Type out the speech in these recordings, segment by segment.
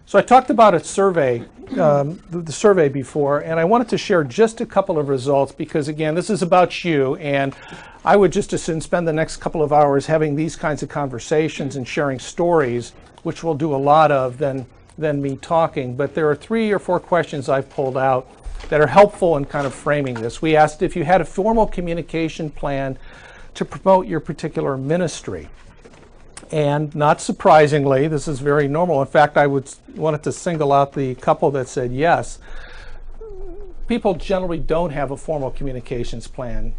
So I talked about a survey, the survey before, and I wanted to share just a couple of results because, again, this is about you, and I would just as soon spend the next couple of hours having these kinds of conversations and sharing stories, which we'll do a lot of, than me talking. But there are 3 or 4 questions I've pulled out that are helpful in kind of framing this. We asked if you had a formal communication plan to promote your particular ministry. And not surprisingly, this is very normal. In fact, I wanted to single out the couple that said yes. People generally don't have a formal communications plan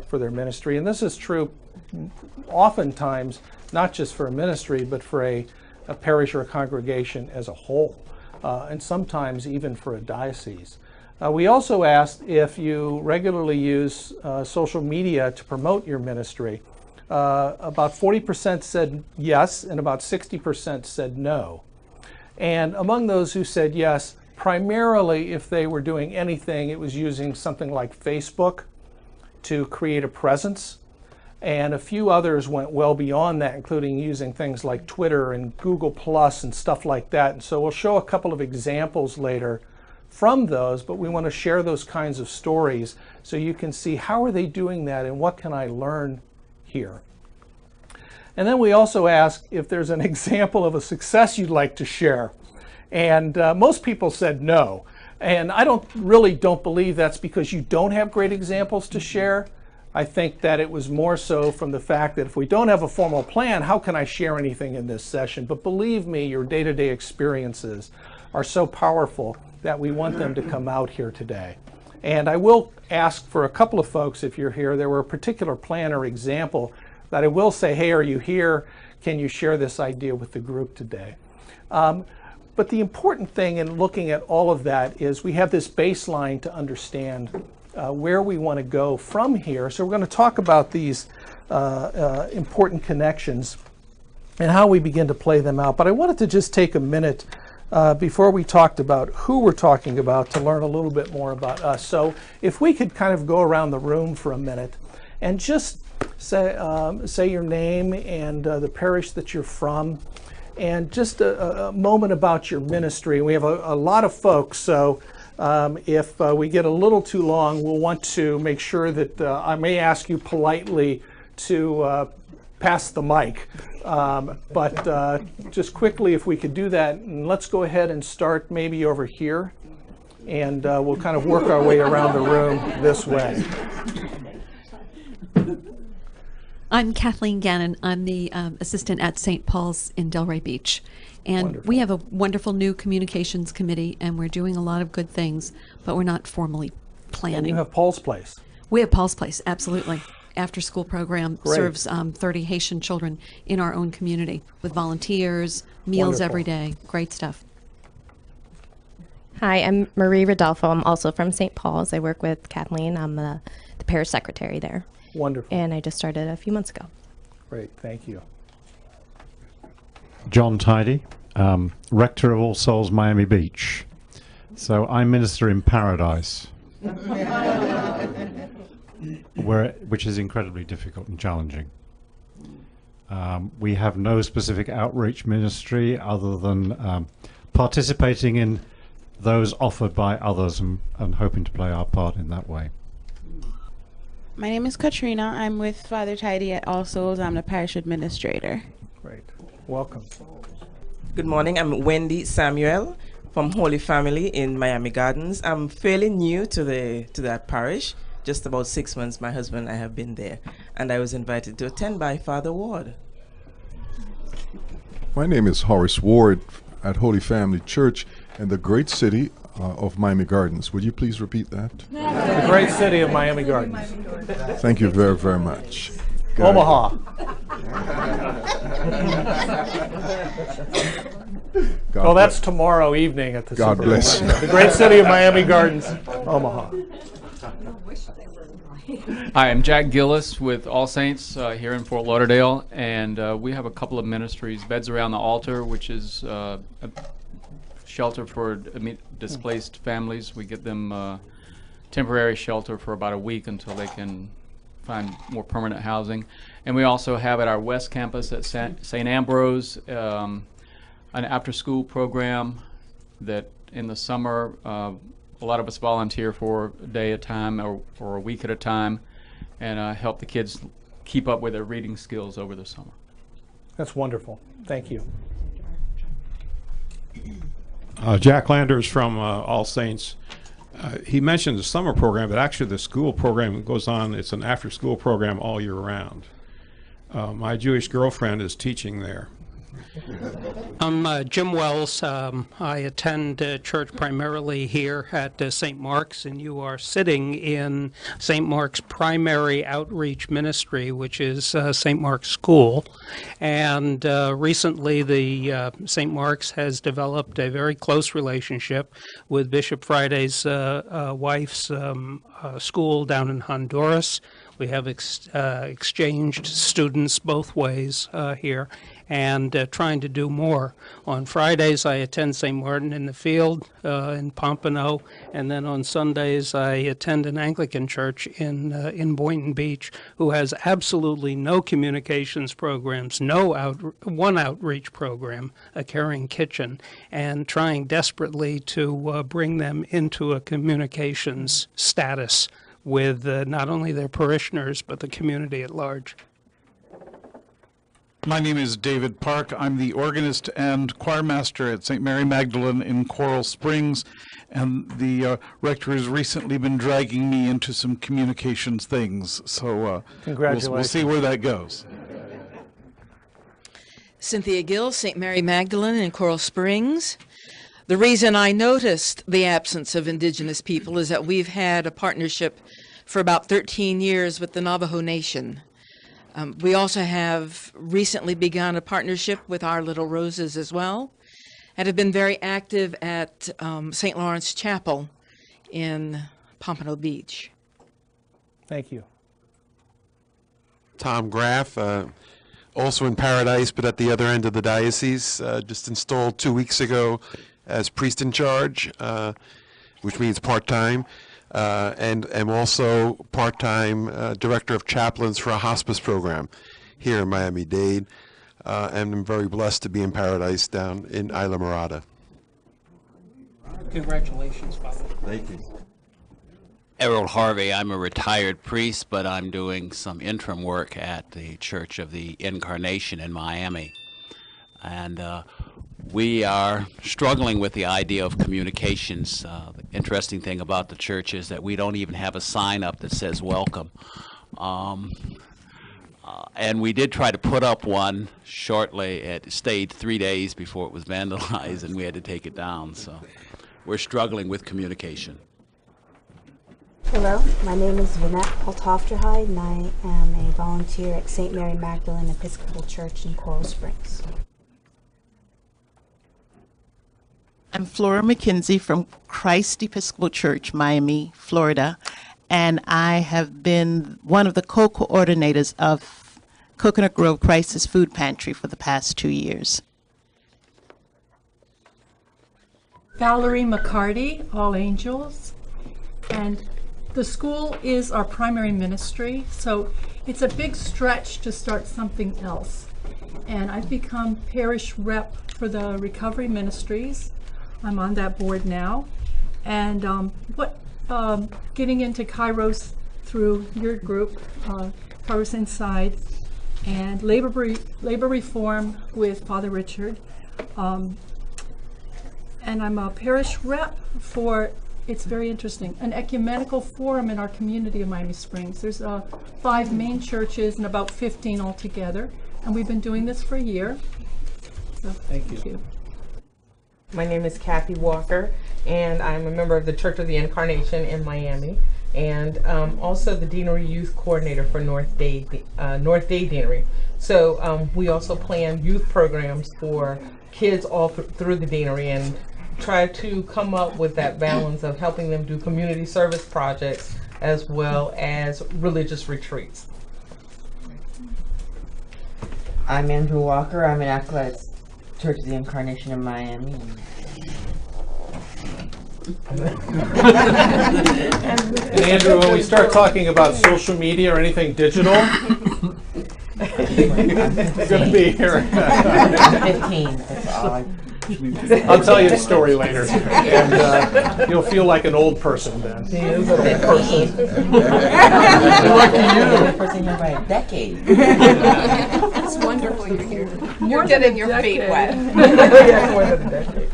for their ministry. And this is true oftentimes, not just for a ministry, but for a parish or a congregation as a whole, and sometimes even for a diocese. We also asked if you regularly use social media to promote your ministry. About 40% said yes, and about 60% said no. And among those who said yes, primarily if they were doing anything, it was using something like Facebook to create a presence. And a few others went well beyond that, including using things like Twitter and Google Plus and stuff like that. And so we'll show a couple of examples later from those, but we want to share those kinds of stories so you can see how are they doing that and what can I learn here. And then we also ask if there's an example of a success you'd like to share. And most people said no. And I don't believe that's because you don't have great examples to share. I think that it was more so from the fact that if we don't have a formal plan, how can I share anything in this session? But believe me, your day-to-day experiences are so powerful that we want them to come out here today. And I will ask for a couple of folks, if you're here, there were a particular plan or example that I will say, hey, are you here? Can you share this idea with the group today? But the important thing in looking at all of that is we have this baseline to understand where we want to go from here. So we're going to talk about these important connections and how we begin to play them out. But I wanted to just take a minute before we talked about who we're talking about to learn a little bit more about us. So if we could kind of go around the room for a minute and just say your name and the parish that you're from, and just a moment about your ministry. We have a lot of folks, so if we get a little too long, we'll want to make sure that I may ask you politely to pass the mic. But just quickly, if we could do that, and let's go ahead and start maybe over here, and we'll kind of work our way around the room this way. I'm Kathleen Gannon. I'm the assistant at St. Paul's in Delray Beach. And Wonderful. We have a wonderful new communications committee, and we're doing a lot of good things, but we're not formally planning. And you have Paul's Place. We have Paul's Place, absolutely. After-school program Great. serves 30 Haitian children in our own community with volunteers, meals Wonderful. every day. Great stuff. Hi, I'm Marie Rodolfo. I'm also from St. Paul's. I work with Kathleen. I'm the parish secretary there. Wonderful. And I just started a few months ago. Great, thank you. John Tidy, rector of All Souls Miami Beach. So I minister in Paradise, which is incredibly difficult and challenging. We have no specific outreach ministry other than participating in those offered by others and hoping to play our part in that way. My name is Katrina. I'm with Father Tidy at All Souls. I'm the parish administrator. Great. Welcome. Good morning. I'm Wendy Samuel from Holy Family in Miami Gardens. I'm fairly new to that parish. Just about 6 months, my husband and I have been there, and I was invited to attend by Father Ward. My name is Horace Ward at Holy Family Church in the great city of Miami Gardens. Would you please repeat that? The great city of Miami Gardens. Thank you very, very much. Omaha. Well, that's tomorrow evening at the God Super bless Bowl. you. The great city of Miami Gardens, Omaha. Hi, I'm Jack Gillis with All Saints here in Fort Lauderdale, and we have a couple of ministries. Beds Around the Altar, which is a shelter for displaced families. We give them temporary shelter for about a week until they can find more permanent housing. And we also have at our West Campus at St. Ambrose an after-school program that in the summer, a lot of us volunteer for a day at a time or a week at a time, and help the kids keep up with their reading skills over the summer. That's wonderful. Thank you. Jack Landers from All Saints. He mentioned the summer program, but actually the school program goes on. It's an after-school program all year round. My Jewish girlfriend is teaching there. I'm Jim Wells. I attend church primarily here at St. Mark's, and you are sitting in St. Mark's primary outreach ministry, which is St. Mark's School. And recently, the St. Mark's has developed a very close relationship with Bishop Friday's wife's school down in Honduras. We have exchanged students both ways here, and trying to do more. On Fridays, I attend St. Martin in the Field in Pompano, and then on Sundays, I attend an Anglican church in Boynton Beach, who has absolutely no communications programs, one outreach program, a caring kitchen, and trying desperately to bring them into a communications status with not only their parishioners, but the community at large. My name is David Park. I'm the organist and choir master at St. Mary Magdalene in Coral Springs, and the rector has recently been dragging me into some communications things. So Congratulations. We'll see where that goes. Cynthia Gill, St. Mary Magdalene in Coral Springs. The reason I noticed the absence of Indigenous people is that we've had a partnership for about 13 years with the Navajo Nation. We also have recently begun a partnership with Our Little Roses as well, and have been very active at St. Lawrence Chapel in Pompano Beach. Thank you. Tom Graff, also in Paradise, but at the other end of the diocese, just installed 2 weeks ago as priest in charge, which means part-time. And am also part-time director of chaplains for a hospice program here in Miami-Dade, and I'm very blessed to be in Paradise down in Isla Morada. Congratulations, Father. Thank you. Errol Harvey. I'm a retired priest, but I'm doing some interim work at the Church of the Incarnation in Miami. And we are struggling with the idea of communications. The interesting thing about the church is that we don't even have a sign up that says welcome. And we did try to put up one shortly. It stayed 3 days before it was vandalized, and we had to take it down. So we're struggling with communication. Hello, my name is Vinette Holtofterhide, and I am a volunteer at St. Mary Magdalene Episcopal Church in Coral Springs. I'm Flora McKenzie from Christ Episcopal Church, Miami, Florida, and I have been one of the co-coordinators of Coconut Grove Crisis Food Pantry for the past 2 years. Valerie McCarty, All Angels, and the school is our primary ministry, so it's a big stretch to start something else. And I've become parish rep for the Recovery Ministries. I'm on that board now, and getting into Kairos through your group, Kairos Inside, and labor reform with Father Richard, and I'm a parish rep for, it's very interesting, an ecumenical forum in our community of Miami Springs. There's 5 main churches and about 15 altogether, and we've been doing this for a year. So, thank you. My name is Kathy Walker, and I'm a member of the Church of the Incarnation in Miami, and also the Deanery Youth Coordinator for North Dade Deanery. So we also plan youth programs for kids all through the Deanery, and try to come up with that balance of helping them do community service projects as well as religious retreats. I'm Andrew Walker. I'm an acolyte at Church of the Incarnation in Miami. And Andrew, when we start talking about social media or anything digital, you're going to be here. 15, that's all. I'll tell you the story later, and you'll feel like an old person then. He is an old person. Lucky you. Person here by a decade. It's wonderful you're here. You're getting your feet wet. Yeah, more than a decade.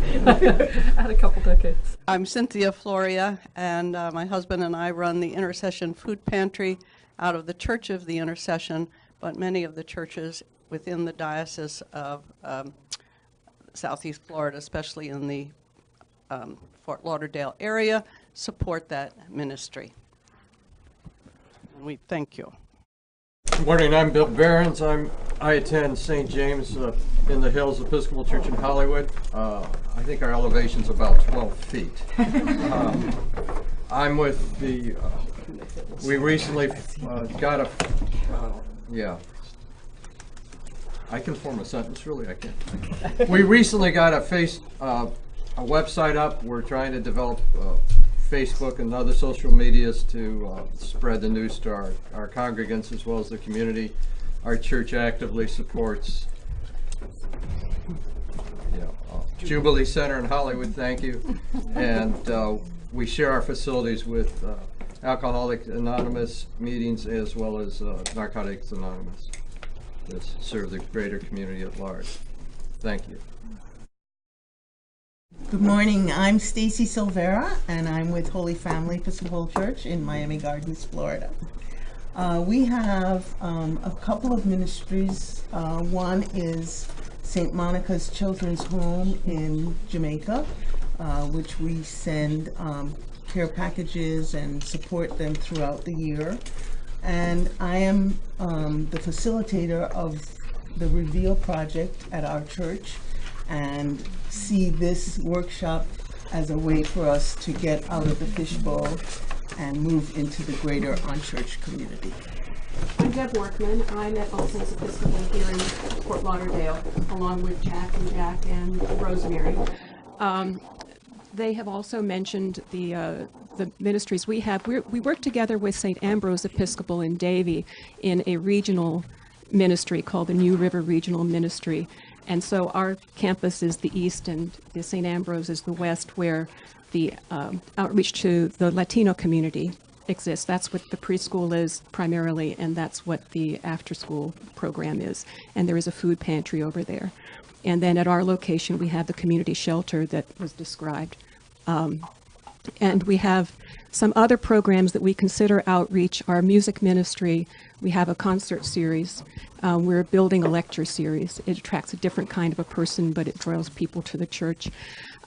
I had a couple decades. I'm Cynthia Floria, and my husband and I run the Intercession Food Pantry out of the Church of the Intercession, but many of the churches within the Diocese of Southeast Florida, especially in the Fort Lauderdale area, support that ministry. And we thank you. Good morning, I'm Bill Behrens. I attend St. James in the Hills Episcopal Church in Hollywood. I think our elevation's about 12 feet. I'm with the, we recently got a, yeah. I can form a sentence, really, I can. We recently got a website up. We're trying to develop Facebook and other social medias to spread the news to our congregants as well as the community. Our church actively supports Jubilee Center in Hollywood, thank you. And we share our facilities with Alcoholics Anonymous meetings as well as Narcotics Anonymous to serve the greater community at large. Thank you. Good morning, I'm Stacy Silvera, and I'm with Holy Family Episcopal Church in Miami Gardens, Florida. We have a couple of ministries. One is St. Monica's Children's Home in Jamaica, which we send care packages and support them throughout the year. And I am the facilitator of the Reveal Project at our church, and see this workshop as a way for us to get out of the fishbowl and move into the greater on-church community. I'm Deb Workman. I'm at All Saints Episcopal here in Fort Lauderdale, along with Jack and Rosemary. They have also mentioned the ministries we have. We work together with St. Ambrose Episcopal in Davie in a regional ministry called the New River Regional Ministry. And so our campus is the east and the St. Ambrose is the west, where the outreach to the Latino community exists. That's what the preschool is primarily, and that's what the after-school program is. And there is a food pantry over there. And then at our location, we have the community shelter that was described. And we have some other programs that we consider outreach. Our music ministry, we have a concert series. We're building a lecture series. It attracts a different kind of a person, but it draws people to the church.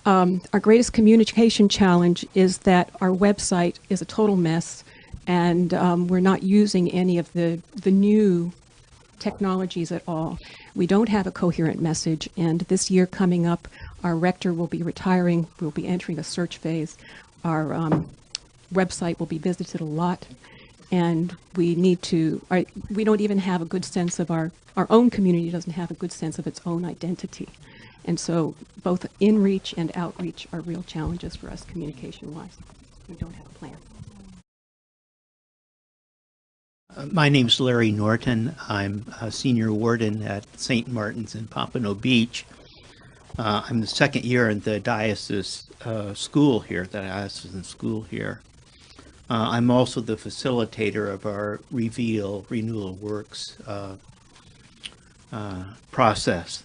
Our greatest communication challenge is that our website is a total mess, and we're not using any of the new technologies at all. We don't have a coherent message, and this year coming up, our rector will be retiring. We'll be entering a search phase. Our website will be visited a lot, and we need to, we don't even have a good sense of our own community doesn't have a good sense of its own identity. And so both in-reach and outreach are real challenges for us communication-wise. We don't have a plan. My name's Larry Norton. I'm a senior warden at St. Martin's in Pompano Beach. I'm the second year in the diocese school here, the diocesan school here. I'm also the facilitator of our Reveal Renewal Works process.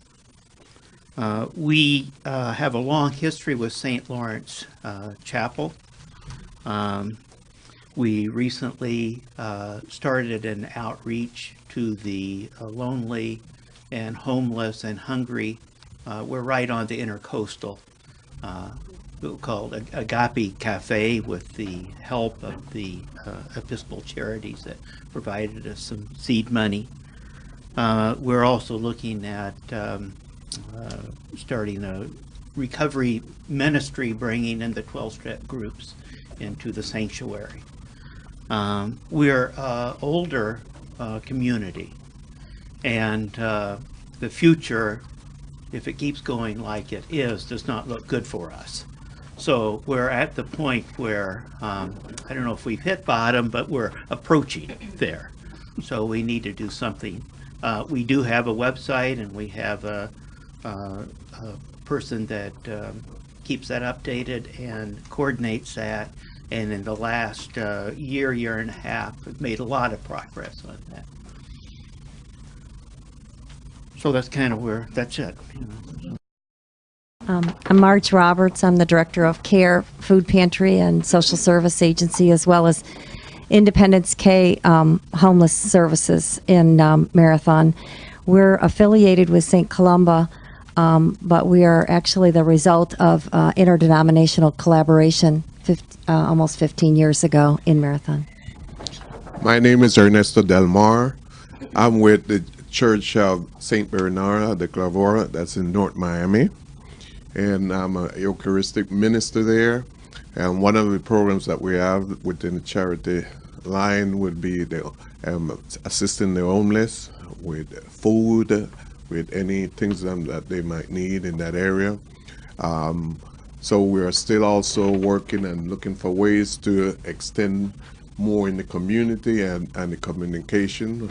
We have a long history with St. Lawrence Chapel. We recently started an outreach to the lonely and homeless and hungry. We're right on the intercoastal, called Agape Cafe, with the help of the Episcopal Charities that provided us some seed money. We're also looking at starting a recovery ministry, bringing in the 12-step groups into the sanctuary. We're an older community, and the future, if it keeps going like it is, does not look good for us. So we're at the point where, I don't know if we've hit bottom, but we're approaching there. So we need to do something. We do have a website, and we have a person that keeps that updated and coordinates that. And in the last year and a half, we've made a lot of progress on that. So that's kind of where, that's it. I'm Marge Roberts. I'm the Director of CARE Food Pantry and Social Service Agency, as well as Independence K Homeless Services in Marathon. We're affiliated with St. Columba, but we are actually the result of interdenominational collaboration almost 15 years ago in Marathon. My name is Ernesto Del Mar. I'm with the Church of St. Bernard de Clavora, that's in North Miami. And I'm a Eucharistic minister there. And one of the programs that we have within the charity line would be the assisting the homeless with food, with any things that they might need in that area. So we are still also working and looking for ways to extend more in the community and the communication.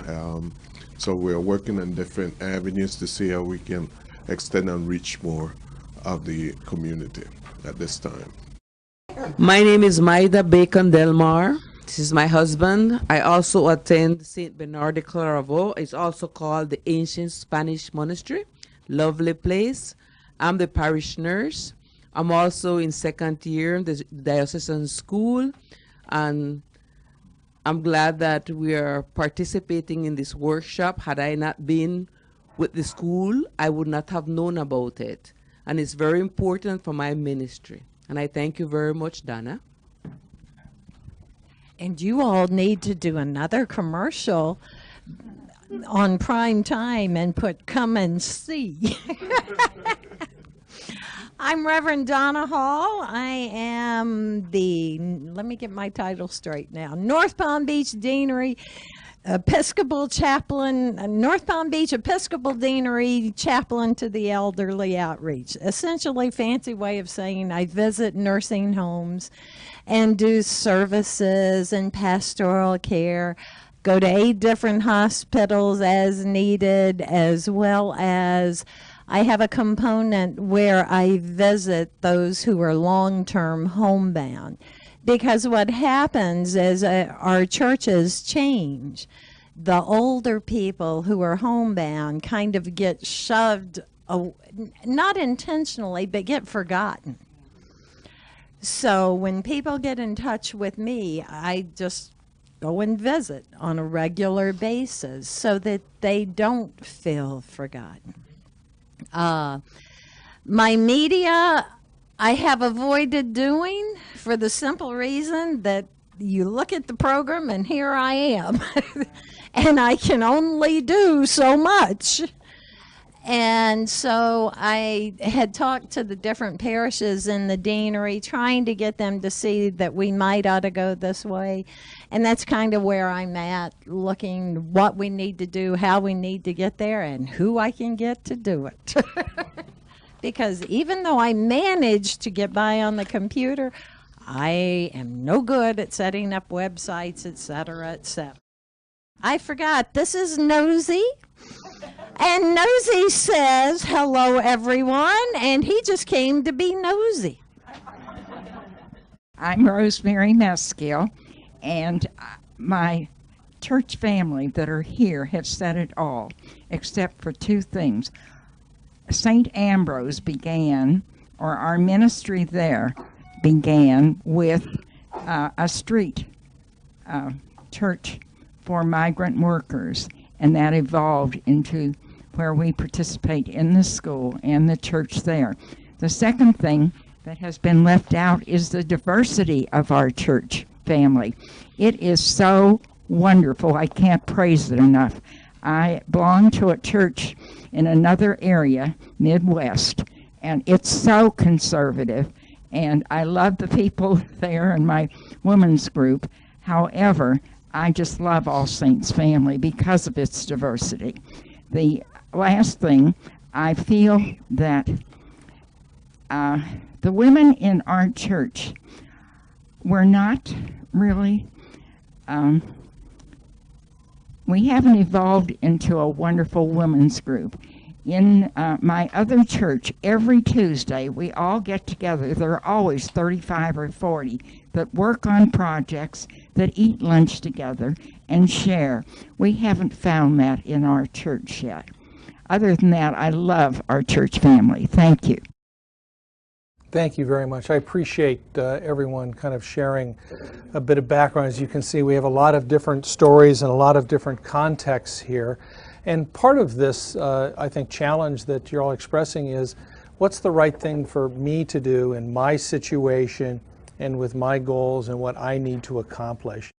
So we are working on different avenues to see how we can extend and reach more of the community at this time. My name is Maida Bacon Del Mar. This is my husband. I also attend St. Bernard de Clairvaux. It's also called the Ancient Spanish Monastery. Lovely place. I'm the parish nurse. I'm also in second year in the diocesan school, and I'm glad that we are participating in this workshop. Had I not been with the school, I would not have known about it. And it's very important for my ministry. And I thank you very much, Donna. And you all need to do another commercial on prime time and put "Come and See." I'm Reverend Donna Hall. I am the, let me get my title straight now, North Palm Beach Deanery Episcopal Chaplain, North Palm Beach Episcopal Deanery Chaplain to the Elderly Outreach. Essentially, fancy way of saying I visit nursing homes and do services and pastoral care, go to 8 different hospitals as needed, as well as I have a component where I visit those who are long-term homebound. Because what happens is our churches change. The older people who are homebound kind of get shoved, not intentionally, but get forgotten. So when people get in touch with me, I just go and visit on a regular basis so that they don't feel forgotten. My media, I have avoided doing for the simple reason that you look at the program and here I am. And I can only do so much. And so I had talked to the different parishes in the deanery, trying to get them to see that we might ought to go this way. And that's kind of where I'm at, looking what we need to do, how we need to get there, and who I can get to do it. Because even though I manage to get by on the computer, I am no good at setting up websites, etc., etc. I forgot, this is Nosy. And Nosy says, hello, everyone, and he just came to be nosy. I'm Rosemary Meskill, and my church family that are here have said it all, except for 2 things. St. Ambrose began, or our ministry there began with a street church for migrant workers, and that evolved into where we participate in the school and the church there. The second thing that has been left out is the diversity of our church family. It is so wonderful. I can't praise it enough. I belong to a church in another area, Midwest, and it's so conservative, and I love the people there in my women's group. However, I just love All Saints family because of its diversity. The last thing, I feel that the women in our church were not really, we haven't evolved into a wonderful women's group. In my other church, every Tuesday, we all get together. There are always 35 or 40 that work on projects, that eat lunch together and share. We haven't found that in our church yet. Other than that, I love our church family. Thank you. Thank you very much. I appreciate everyone kind of sharing a bit of background. As you can see, we have a lot of different stories and a lot of different contexts here. And part of this, I think, challenge that you're all expressing is, what's the right thing for me to do in my situation and with my goals and what I need to accomplish?